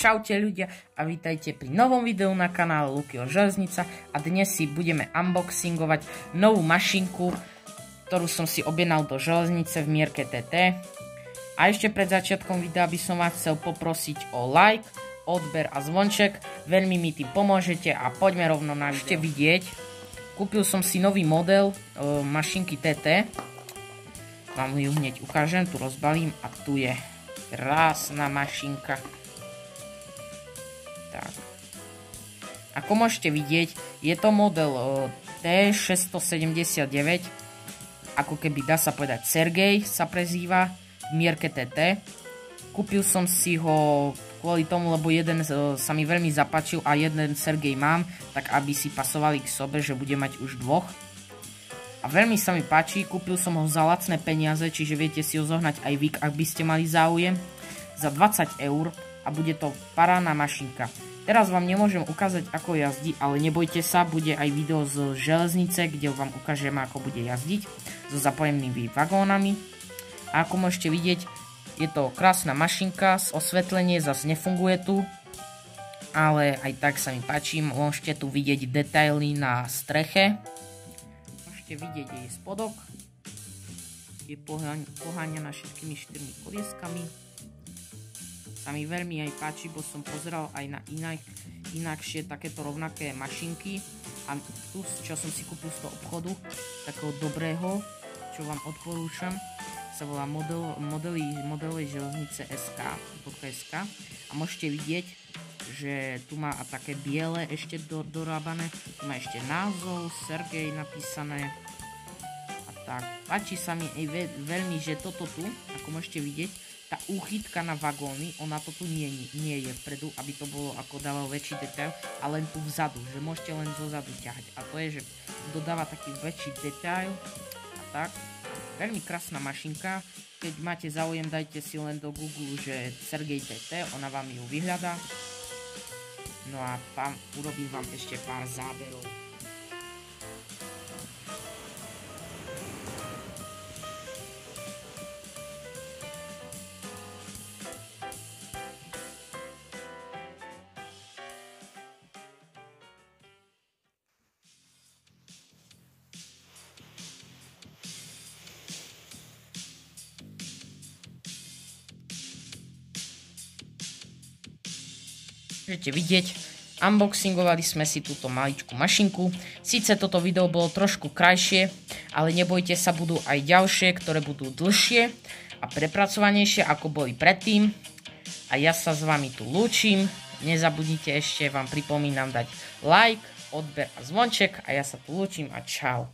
Čaute ľudia a vítajte pri novom videu na kanále Lukyho Železnica a dnes si budeme unboxingovať novú mašinku, ktorú som si objednal do železnice v mierke TT. A ešte pred začiatkom videa by som vás chcel poprosiť o like, odber a zvonček, veľmi mi tým pomôžete a poďme rovno na video. Ešte vidieť, kúpil som si nový model mašinky TT, vám ju hneď ukážem, tu rozbalím a tu je krásna mašinka. Tak. Ako môžete vidieť, je to model T679, ako keby dá sa povedať Sergej sa prezýva v mierke TT. Kúpil som si ho kvôli tomu, lebo jeden sa mi veľmi zapáčil a jeden Sergej mám, tak aby si pasovali k sobe, že bude mať už dvoch. A veľmi sa mi páči, kúpil som ho za lacné peniaze, čiže viete si ho zohnať aj vy, ak by ste mali záujem, za 20 € a bude to parádna mašinka. Teraz vám nemôžem ukázať, ako jazdí, ale nebojte sa, bude aj video z železnice, kde vám ukážem, ako bude jazdiť so zapojenými vagónami. A ako môžete vidieť, je to krásna mašinka, osvetlenie zase nefunguje tu, ale aj tak sa mi páči, môžete tu vidieť detaily na streche. Môžete vidieť jej spodok, je poháňaná všetkými 4 kolieskami. Sa mi veľmi aj páči, bo som pozeral aj na inakšie takéto rovnaké mašinky a tu, čo som si kúpil z toho obchodu, takého dobrého, čo vám odporúčam, sa volá modely železnice SK. A môžete vidieť, že tu má také biele ešte dorábané, tu má ešte názov, Sergej napísané a tak. Páči sa mi aj veľmi, že toto tu, ako môžete vidieť, tá úchytka na vagóny, ona to tu nie je vpredu, aby to bolo ako dávalo väčší detail, a len tu vzadu, že môžete len zozadu ťahať. A to je, že dodáva taký väčší detail a tak. Veľmi krásna mašinka. Keď máte záujem, dajte si len do Google, že Sergej TT, ona vám ju vyhľadá. No a tam urobím vám ešte pár záberov. Môžete vidieť, unboxingovali sme si túto maličkú mašinku. Síce toto video bolo trošku krajšie, ale nebojte sa, budú aj ďalšie, ktoré budú dlhšie a prepracovanejšie, ako boli predtým. A ja sa s vami tu lúčim. Nezabudnite ešte, vám pripomínam dať like, odber a zvonček. A ja sa tu lúčim a čau.